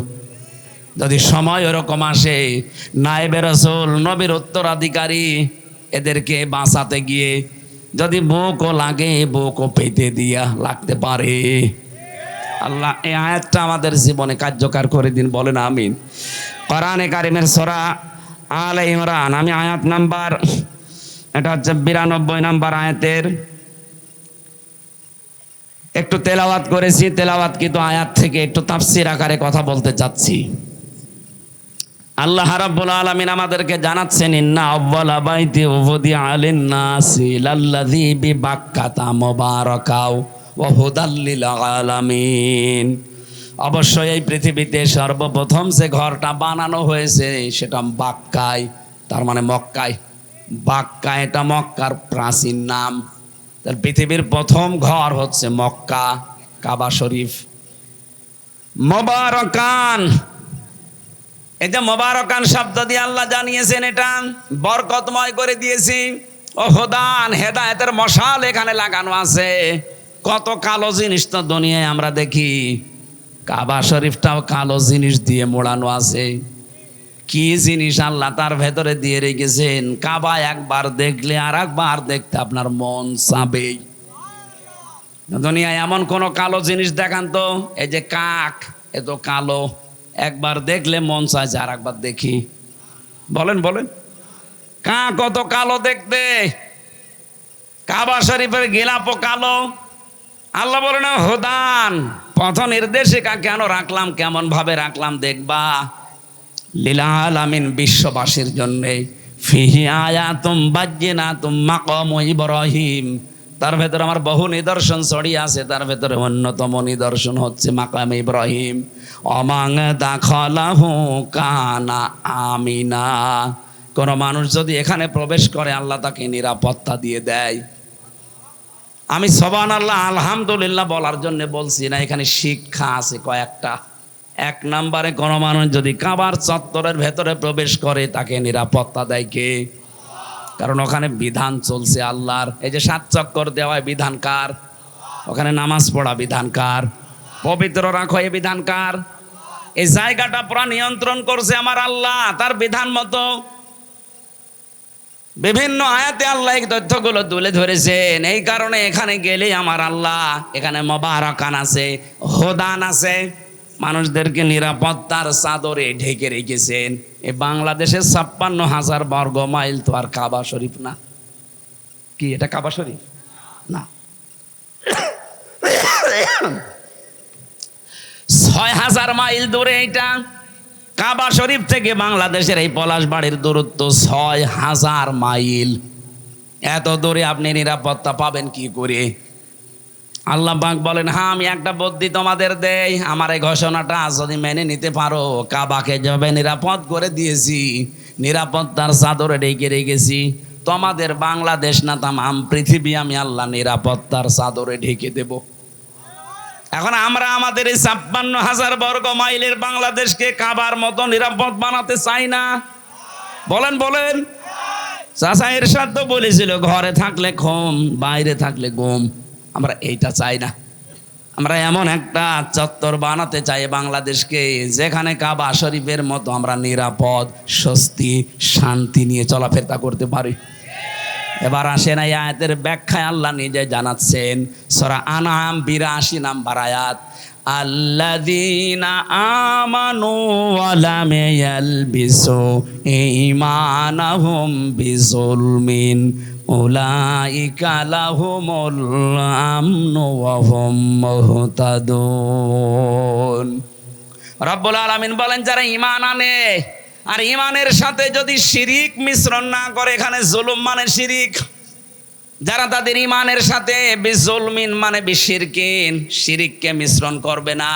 যদি সময় ওরকম আসে, নায়েবে রাসূল, নবীর উত্তরাধিকারী, এদেরকে বাঁচাতে গিয়ে যদি বুকও লাগে, বুকও পেতে দিয়া লাগতে পারে। আল্লাহ এই আয়াতটা আমাদের জীবনে কার্যকর করে দিন, বলেন আমিন। কোরআনে কারিমের সূরা আলে ইমরান, আমি আয়াত নাম্বার, এটা হচ্ছে 92 নাম্বার আয়াতের একটু তেলাওয়াত করেছি। তেলাওয়াত কিন্তু আয়াত থেকে একটু তাফসীর আকারে কথা বলতে চাচ্ছি। আল্লাহ রাব্বুল আলামিন আমাদেরকে জানাচ্ছেন, ইন্না আউওয়ালা বাইতি উযিআ লিন-নাসি লাল্লাযী বিবাক্কাতা মুবারাকাও ওয়া হুদাল লিল আলামিন। অবশ্যই এই পৃথিবীতে সর্বপ্রথম যে ঘরটা বানানো হয়েছে সেটা বাক্কায়, তার মানে মক্কায়। বাক্কা এটা মক্কার প্রাচীন নাম। তার পৃথিবীর প্রথম ঘর হচ্ছে মক্কা। কাবা শরীফ। মোবারকান, এই যে মোবারকান শব্দ দিয়ে আল্লাহ জানিয়েছেন এটা বরকতময় করে দিয়েছি। ও হুদান, হেদায়েতের মশাল এখানে লাগানো আছে। কত কালো জিনিস তো দুনিয়ায় আমরা দেখি, কাবা শরীফটাও কালো জিনিস দিয়ে মোড়ানো আছে। কি জিনিস আল্লাহ তার ভেতরে দিয়ে রেখেছেন, কাবা একবার দেখলে আর একবার দেখতে আপনার মন চাবেই। দুনিয়ায় এমন কোন কালো জিনিস দেখান তো। এই যে কাক, এ তো কালো, একবার দেখলে মন চাইছে আর একবার দেখি। বলেন বলেন, কাক কত কালো দেখতে, কাবা শরীফের গিলাপও কালো। আল্লাহ বলেন হুদান, পথ নির্দেশিকা কেন রাখলাম, কেমন ভাবে রাখলাম দেখবা। লিল আলামিন, বিশ্ববাসীর জন্য। ফিহি আয়াতুম বাজ্জিনাতুম মাকামু ইব্রাহিম, তার ভেতরে আমার বহু নিদর্শন ছড়িয়ে আছে। তার ভেতরে অন্যতম নিদর্শন হচ্ছে মাকাম ইব্রাহিম। অমাং দাখালাহু কানা আমিনা, কোন মানুষ যদি এখানে প্রবেশ করে আল্লাহ তাকে নিরাপত্তা দিয়ে দেয়। আমি সুবহানাল্লাহ আলহামদুলিল্লাহ বলার জন্য বলছি না, এখানে শিক্ষা আছে কয়েকটা। এক নম্বরে, কোন মানুষ যদি কাবার চত্বরের ভেতরে প্রবেশ করে তাকে নিরাপত্তা দেয় কে? কারণ ওখানে বিধান চলছে আল্লাহর। এই যে 7 চক্কর দেওয়া বিধান কার? ওখানে নামাজ পড়া বিধান কার? পবিত্র রাখো এই বিধান কার? এই জায়গাটা পুরা নিয়ন্ত্রণ করছে আমার আল্লাহ তার বিধান মতো। বিভিন্ন আয়াতে আল্লাহ এই তথ্যগুলো তুলে ধরেছেন। এই কারণে এখানে গেলেই আমার আল্লাহ, এখানে মোবারকান আছে, হুদান আছে, মানুষদেরকে নিরাপত্তার চাদরে ঢেকে রেখেছেন। এই বাংলাদেশের 56,000 বর্গ মাইল তো আর কাবা শরীফ না? কি এটা কাবা শরীফ না? 6,000 মাইল দূরে এটা। কাবা শরীফ থেকে বাংলাদেশের এই পলাশবাড়ির দূরত্ব 6,000 মাইল। এত দূরে আপনি নিরাপত্তা পাবেন কি করে? আল্লাহ পাক বলেন, হ্যাঁ আমি একটা বুদ্ধি তোমাদের দেই, আমার এই ঘোষণাটা যদি মেনে নিতে পারো, কাবাকে যাবে নিরাপদ করে দিয়েছি, নিরাপত্তার চাদরে ঢেকে রেখেছি, তোমাদের বাংলাদেশ না তামাম পৃথিবী আমি আল্লাহ নিরাপত্তার চাদরে ঢেকে দেব। এখন আমরা আমাদের এই 56,000 বর্গ মাইলের বাংলাদেশকে কাবার মতো নিরাপদ বানাতে চাই না। বলেন বলেন। চাচা এরশাদ তো বলেছিল, ঘরে থাকলে ঘুম, বাইরে থাকলে ঘুম। আমরা এইটা চাই না। আমরা এমন একটা চত্বর বানাতে চাই বাংলাদেশকে, যেখানে কাবা শরীফের মতো আমরা নিরাপদ, স্বস্তি, শান্তি নিয়ে চলাফেরা করতে পারি। এবার আসেন এই আয়াতের ব্যাখ্যায় আল্লাহ নিজে জানাচ্ছেন। সূরা আনআম 82 নম্বর আয়াত, আল্লাযীনা আমানু ওয়া লাম ইয়ালবিসু ঈমানাহুম বিযুলমিন উলাইকা লাহুমুল আমনু ওয়া হুম মুহতাদুন। রব্বুল আলামিন বলেন, যারা ঈমান আনে আর ঈমানের সাথে যদি শিরিক মিশ্রণ না করে, এখানে জুলুম মানে শিরিক, যারা তাদের ঈমানের সাথে বিজুলমিন মানে বিশিরকিন, শিরিককে মিশ্রণ করবে না,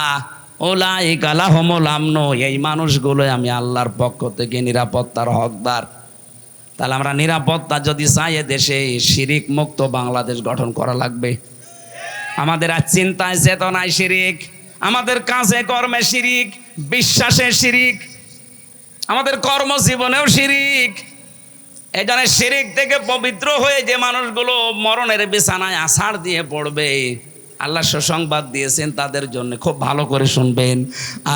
উলাইকা লাহুমুল আমনু, এই মানুষগুলো আমি আল্লাহর পক্ষ থেকে নিরাপত্তার হকদার। তাহলে আমরা নিরাপত্তা যদি চাই দেশে, শিরিক মুক্ত বাংলাদেশ গঠন করা লাগবে। আমাদের আর চিন্তায় চেতনায় শিরিক, আমাদের কাজে কর্মে শিরিক, বিশ্বাসে শিরিক, আমাদের কর্মজীবনেও শিরিক। এই জন্য শিরিক থেকে পবিত্র হয়ে যে মানুষগুলো মরণের বিছানায় আছাড় দিয়ে পড়বে, আল্লাহ সুসংবাদ দিয়েছেন তাদের জন্য, খুব ভালো করে শুনবেন।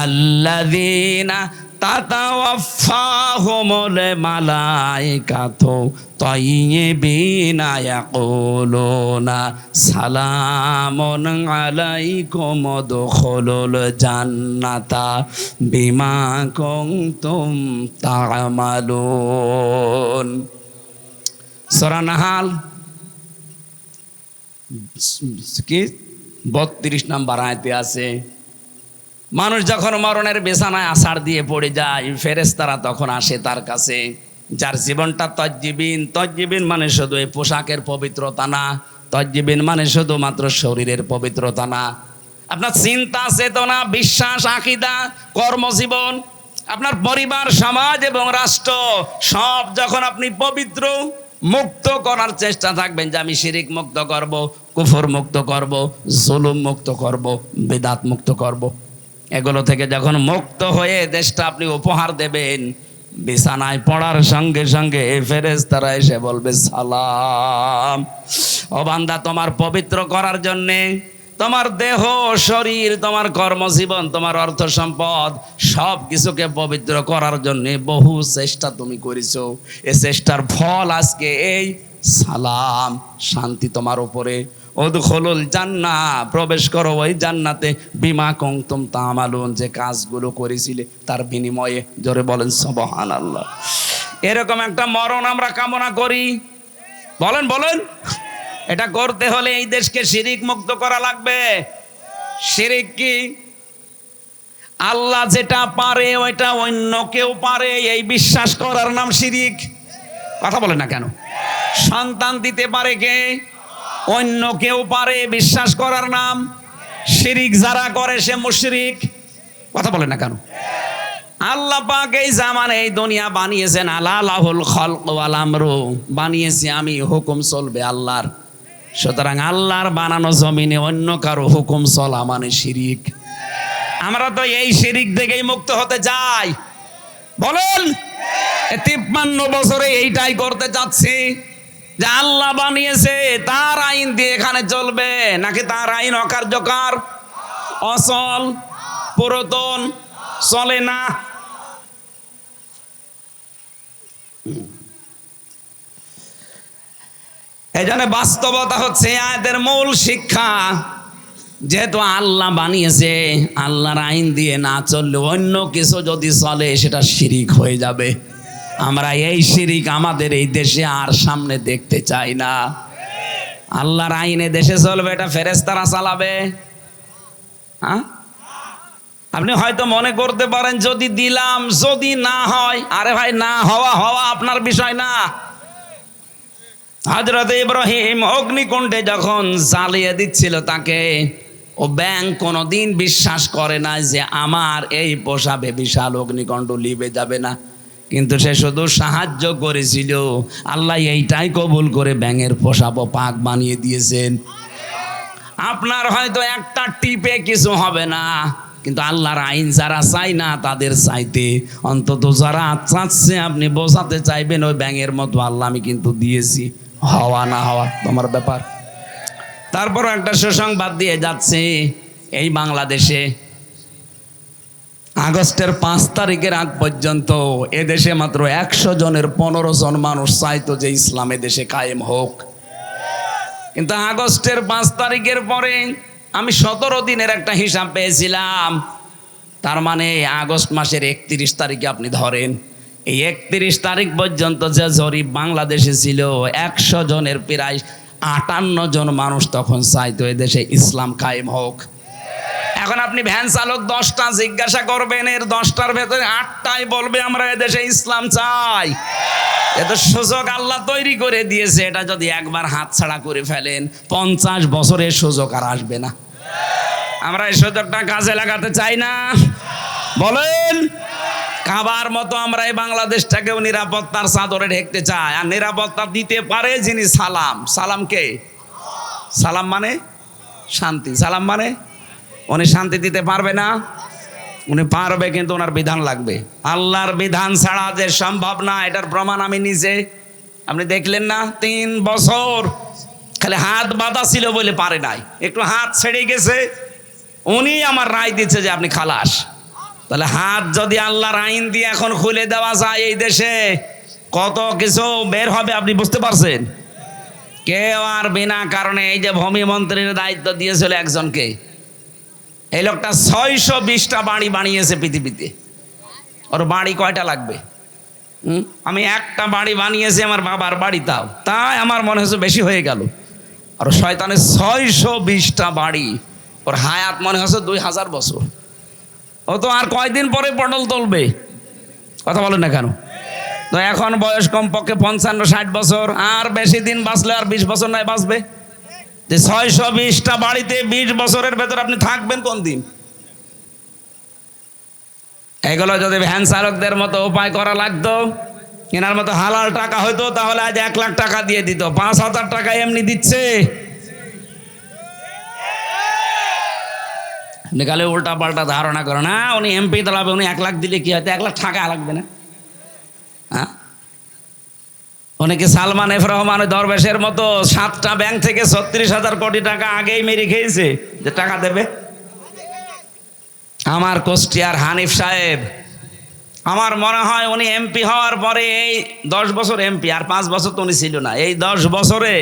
আল্লাযীনা তাতাওয়াফাহুমুল মালাইকাতু তাইয়্যিবিনা ইয়াকুলুনা সালামুন আলাইকুম উদখুলুল জান্নাতা বিমা কুনতুম তা'মালুন। সূরা নাহাল 32 নম্বর আয়াতে আছে, মানুষ যখন মরণের বিছানায় আছাড় দিয়ে পড়ে যায়, ফেরেশতারা তখন আসে তার কাছে, যার জীবনটা তজ্জিবিন। তজ্জিবিন মানে শুধু এই পোশাকের পবিত্রতা না, তজ্জিবিন মানে শুধুমাত্র শরীরের পবিত্রতা না, আপনার চিন্তা চেতনা, বিশ্বাস, আকীদা, কর্মজীবন, আপনার পরিবার, সমাজ এবং রাষ্ট্র সব যখন আপনি পবিত্র, মুক্ত করার চেষ্টা থাকবেন যে আমি শিরিক মুক্ত করব, কুফর মুক্ত করব, জুলুম মুক্ত করব, বিদআত মুক্ত করব। এগুলো থেকে যখন মুক্ত হয়ে দেশটা আপনি উপহার দেবেন, বিছানায় পড়ার সঙ্গে সঙ্গে ফেরেশতারা এসে বলবে সালাম। ও বান্দা, তোমার পবিত্র করার জন্যে তোমার দেহ, শরীর, তোমার কর্মজীবন, তোমার অর্থ সম্পদ সব কিছুকে পবিত্র করার জন্য বহু চেষ্টা তুমি করেছো। এই চেষ্টার ফল আজকে এই সালাম, শান্তি তোমার উপরে। উদখুলুল জান্নাহ, প্রবেশ করো ওই জান্নাতে, বিমা কুনতুম তা'মালুন, যে কাজগুলো করেছিলে তার বিনিময়ে। জোরে বলেন সুবহানাল্লাহ। এরকম একটা মরণ আমরা কামনা করি। বলেন বলেন। এটা করতে হলে এই দেশকে শিরিক মুক্ত করা লাগবে। শিরিক কি? আল্লাহ যেটা পারে ওইটা অন্য কেউ পারে, এই বিশ্বাস করার নাম শিরিক। কথা বলে না কেন? সন্তান দিতে পারে কে? অন্য কেউ পারে, বিশ্বাস করার নাম শিরিক। যারা করে সে মুশরিক। কথা বলে না কেন? আল্লাহ পাক এই জামানে এই দুনিয়া বানিয়েছেন, আলা লাহুল খালক ওয়াল আমরু, বানিয়েছি আমি, হুকুম চলবে আল্লাহর। সুতরাং আল্লাহর বানানো জমিনে অন্য কারো হুকুম চলা মানে শিরিক। আমরা তো এই শিরিক থেকেই মুক্ত হতে চাই। বলেন, 53 বছরে এইটাই করতে চাচ্ছি যে আল্লাহ বানিয়েছে, তার আইন দিয়ে এখানে চলবে, নাকি তার আইন অকার্যকর, অচল, পুরাতন, চলে না। এই জন্য বাস্তবতা হচ্ছে আয়াতের মূল শিক্ষা, যেহেতু আল্লাহ বানিয়েছে, আল্লাহর আইন দিয়ে না চললে অন্য কিছু যদি চলে সেটা শিরিক হয়ে যাবে। আমরা এই শিরিক আমাদের এই দেশে আর সামনে দেখতে চাই না। আল্লাহর আইনে দেশে চলবে, এটা ফেরেশতারা চালাবে। হ্যাঁ, আপনি হয়তো মনে করতে পারেন যদি দিলাম, যদি না হয়, আরে ভাই, না হওয়া হওয়া আপনার বিষয় না। হযরত ইব্রাহিম অগ্নিকুণ্ডে যখন জ্বালিয়ে দিচ্ছিল তাকে, ও ব্যাঙ কোনোদিন বিশ্বাস করে না যে আমার এই পোষাবে বিশাল অগ্নিকুণ্ড লিবে যাবে না, কিন্তু সে শুধু সাহায্য করেছিল। আল্লাহ এইটাই কবুল করে ব্যাঙের পোষাবো পাক বানিয়ে দিয়েছেন। আপনার হয়তো একটা টিপে কিছু হবে না, কিন্তু আল্লাহর আইন যারা চায় না তাদের চাইতে অন্তত যারা চাচ্ছে আপনি বোঝাতে চাইবেন ওই ব্যাঙের মতো, আল্লাহ আমি কিন্তু দিয়েছি, হওয়া না হওয়া তোমার ব্যাপার। তারপর একটা সুসংবাদ দিয়ে যাচ্ছে, এই বাংলাদেশে আগস্টের 5 তারিখের আগ পর্যন্ত এদেশে মাত্র 100 জনের 15 জন মানুষ চাইতো যে ইসলাম দেশে কায়েম হোক। কিন্তু আগস্টের 5 তারিখের পরে আমি 17 দিনের একটা হিসাব পেয়েছিলাম। তার মানে আগস্ট মাসের 31 তারিখে আপনি ধরেন, এই 31 তারিখ পর্যন্ত যে জরিপ বাংলাদেশে ছিল, 100 জনের প্রায় 58 জন মানুষ তখন চাইতো এদেশে ইসলাম কায়েম হোক। এখন আপনি ভ্যান চালক 10টা জিজ্ঞাসা করবেন, এর 10টার ভেতরে 8টাই বলবে আমরা এদেশে ইসলাম চাই। এত সুযোগ আল্লাহ তৈরি করে দিয়েছে, এটা যদি একবার হাতছাড়া করে ফেলেন 50 বছরের সুযোগ আর আসবে না। আমরা এই সুযোগটা কাজে লাগাতে চাই না। বলেন, কাবার মতো আমরা এই বাংলাদেশটাকেও নিরাপত্তার চাদরে ঢেকতে চাই। আর নিরাপত্তা দিতে পারে যিনি সালাম। সালাম কে? সালাম মানে শান্তি। সালাম মানে উনি শান্তি দিতে পারবে না? উনি পারবে, কিন্তু ওনার বিধান লাগবে। আল্লাহর বিধান ছাড়া যে সম্ভব না, এটার প্রমাণ আমি নিজে। আপনি দেখলেন না, 3 বছর খালি হাত বাঁধা ছিল বলে পারে নাই, একটু হাত ছেড়ে গেছে, উনি আমার রায় দিচ্ছে যে আপনি খালাস। তাহলে হাত যদি আল্লাহর আইন দিয়ে এখন খুলে দেওয়া যায়, এই দেশে কত কিছু বের হবে আপনি বুঝতে পারছেন। কেউ আর বিনা কারণে, এই যে ভূমি মন্ত্রীর দায়িত্ব দিয়েছিল একজনকে, এই লোকটা 620টা বাড়ি বানিয়েছে পৃথিবীতে। ওর বাড়ি কয়টা লাগবে? আমি একটা বাড়ি বানিয়েছি আমার বাবার বাড়ি, তাই আমার মনে হচ্ছে বেশি হয়ে গেল। আর শয়তানের 620টা বাড়ি, ওর হায়াত মনে হচ্ছে 2000 বছর। ও তো আর কয়দিন পরে পটল তুলবে। কথা বলেন না কেন? তো এখন বয়স কমপক্ষে 55-60 বছর, আর বেশি দিন বাঁচলে আর 20 বছর নয় বাঁচবে। যে 620টা বাড়িতে 20 বছরের ভেতর আপনি থাকবেন কোন দিন? এগুলো যদি ভ্যান চালকদের মতো উপায় করা লাগতো, কেনার মতো হালাল টাকা হয়তো তাহলে আজ 1 লাখ টাকা দিয়ে দিত, 5,000 টাকা এমনি দিচ্ছে। নিকালে উল্টা পাল্টা ধারণা করে না, উনি এমপি দাঁড়াবে, উনি 1 লাখ দিলে কি হয়তো 1 লাখ টাকা লাগবে না। হ্যাঁ, উনি কি সালমান এফ রহমান দরবেশের মতো 7টা ব্যাংক থেকে 36,000 কোটি টাকা আগেই মেরে খেয়েছে যে টাকা দেবে? আমার কুষ্টিয়ার হানিফ সাহেব, আমার মনে হয় উনি এমপি হওয়ার পরে এই 10 বছর এমপি, আর 5 বছর তো উনি ছিল না, এই 10 বছরে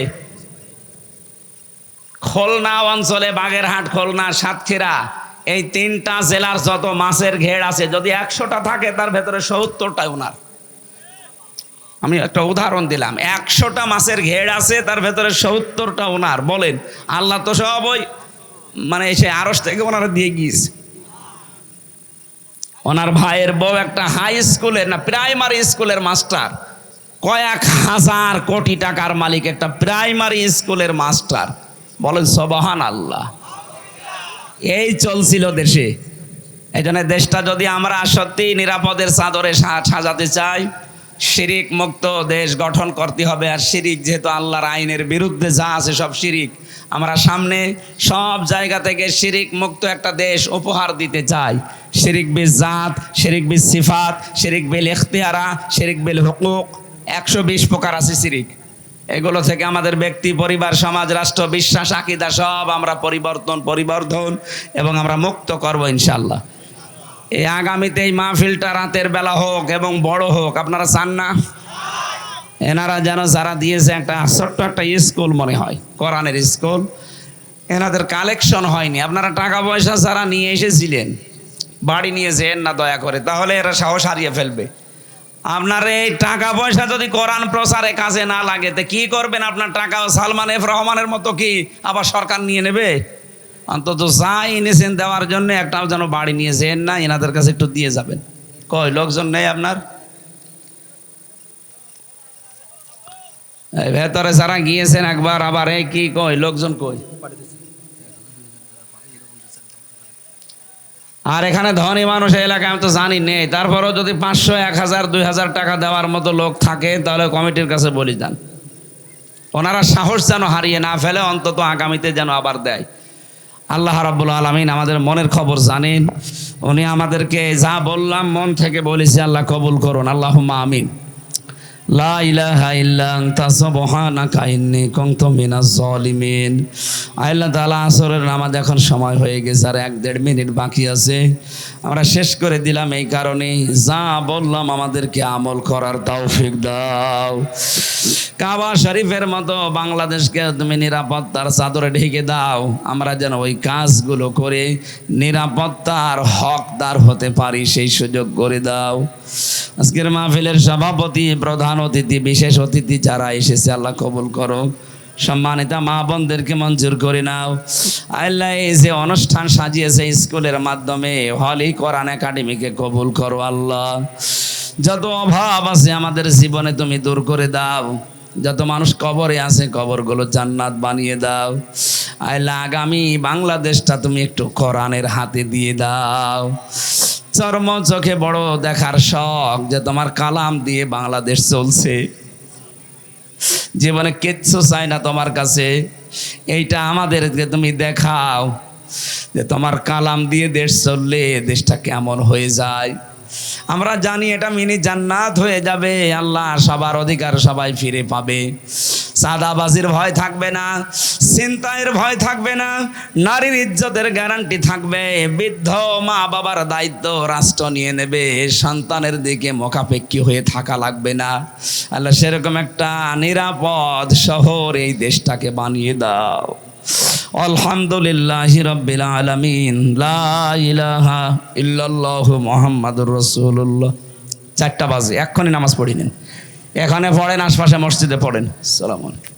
খুলনা অঞ্চলে, বাগেরহাট, খুলনা, সাতক্ষীরা, এই 3টা জেলার যত মাছের ঘের আছে, যদি 100টা থাকে তার ভেতরে 70টাই ওনার। আমি একটা উদাহরণ দিলাম, 100টা মাছের ঘের আছে, তার ভেতরে 70টা ওনার। বলেন, আল্লাহ তো সব ওই মানে এসে আরশ থেকে ওনারা দিয়ে গিয়েছে। ওনার ভাইয়ের বউ একটা হাই স্কুলের না প্রাইমারি স্কুলের মাস্টার, কয়েক হাজার কোটি টাকার মালিক একটা প্রাইমারি স্কুলের মাস্টার। বলেন সুবহানাল্লাহ। এই চলছিল দেশে। এই জন্য দেশটা যদি আমরা সত্যি নিরাপদের চাদরে সাজাতে চাই, শিরিক মুক্ত দেশ গঠন করতে হবে। আর শিরিক যেহেতু আল্লাহর আইনের বিরুদ্ধে যা আছে সব শিরিক, আমরা সামনে সব জায়গা থেকে শিরিক মুক্ত একটা দেশ উপহার দিতে চাই। শিরিক বিল জাত, শিরিক বিল সিফাত, শিরিক বিল ইখতিয়ারা, শিরিক বিল হুকুক, 120 প্রকার আছে শিরিক। এগুলো থেকে আমাদের ব্যক্তি, পরিবার, সমাজ, রাষ্ট্র, বিশ্বাস, আকীদা সব আমরা পরিবর্ধন এবং আমরা মুক্ত করব ইনশাআল্লাহ। এই আগামীতে এই মাহফিলটা রাতের বেলা হোক এবং বড় হোক, আপনারা চান না? এনারা যেন যারা দিয়েছে একটা ছোট্ট একটা স্কুল মনে হয়, কোরআনের স্কুল, এনাদের কালেকশন হয়নি। আপনারা টাকা পয়সা যারা নিয়ে এসেছিলেন, বাড়ি নিয়ে যেন না দয়া করে, তাহলে এরা সাহস হারিয়ে ফেলবে। আপনার এই টাকা পয়সা যদি কোরআন প্রচারে কাজে না লাগে, তো কি করবেন? আপনার টাকা সালমান এফ রহমানের মতো কি আবার সরকার নিয়ে নেবে? অন্তত যা এনেছেন দেওয়ার জন্য একটাও যেন বাড়ি নিয়ে যেন না, এনাদের কাছে একটু দিয়ে যাবেন। কই লোকজন নেই আপনার? ভেতরে যারা গিয়েছেন একবার, আবার এই কি কই লোকজন কই? আর এখানে ধনী মানুষ এলাকায় আমি তো জানি নেই, তারপরেও যদি 500, 1000, 2000 টাকা দেওয়ার মতো লোক থাকে তাহলে কমিটির কাছে বলি যান, ওনারা সাহস যেন হারিয়ে না ফেলে, অন্তত আগামীতে যেন আবার দেয়। আল্লাহ রাব্বুল আলামিন আমাদের মনের খবর জানেন। উনি আমাদেরকে যা বললাম মন থেকে বলেছি, আল্লাহ কবুল করুন, আল্লাহুম্মা আমিন। লা ইলাহা ইল্লা আনতা সুবহানাকা ইন্নী কুনতু মিনাজ জালিমিন। আল্লাহ তাআলা আসরের নামাজ এখন সময় হয়ে গেছে, আর 1-1.5 মিনিট বাকি আছে, আমরা শেষ করে দিলাম। এই কারণে যা বললাম আমাদেরকে আমল করার তৌফিক দাও। কাবা শরীফের মতো বাংলাদেশকে তুমি নিরাপত্তার চাদরে ঢেকে দাও, আমরা যেন ওই কাজগুলো করে নিরাপত্তার হকদার হতে পারি, সেই সুযোগ করে দাও। আজকের মাহফিলের সভাপতি, প্রধান অতিথি, বিশেষ অতিথি যারা এসেছে আল্লাহ কবুল করো। সম্মানিত মা বোনদেরকে মঞ্জুর করে নাও। আল্লাহ এই যে অনুষ্ঠান সাজিয়েছে স্কুলের মাধ্যমে, হলি কোরআন একাডেমিকে কবুল করো আল্লাহ। যত অভাব আছে আমাদের জীবনে তুমি দূর করে দাও। যত মানুষ কবরে আছে কবরগুলো জান্নাত বানিয়ে দাও। আল্লাহ আগামী বাংলাদেশটা তুমি একটু কোরআনের হাতে দিয়ে দাও। চর্ম চোখে বড় দেখার শখ যে তোমার কালাম দিয়ে বাংলাদেশ চলছে, জীবনে কিচ্ছু চাই না তোমার কাছে, এইটা আমাদেরকে তুমি দেখাও যে তোমার কালাম দিয়ে দেশ চললে দেশটা কেমন হয়ে যায়। আমরা জানি এটা মিনি জান্নাত হয়ে যাবে আল্লাহ, সবার অধিকার সবাই ফিরে পাবে, সাদাবাজির ভয় থাকবে না, ছিনতাইয়ের ভয় থাকবে না, নারীর ইজ্জতের গ্যারান্টি থাকবে, বৃদ্ধ মা বাবার দায়িত্ব রাষ্ট্র নিয়ে নেবে, সন্তানের দিকে মুখাপেক্ষী হয়ে থাকা লাগবে না। আল্লাহ সেরকম একটা নিরাপদ শহর এই দেশটাকে বানিয়ে দাও। আলহামদুলিল্লাহি রাব্বিল আলামিন, লা ইলাহা ইল্লাল্লাহু মুহাম্মাদুর রাসূলুল্লাহ। 4টা বাজে, এক্ষুনি নামাজ পড়ে নিন, এখানে পড়েন, আশপাশে মসজিদে পড়েন। আসসালামু আলাইকুম।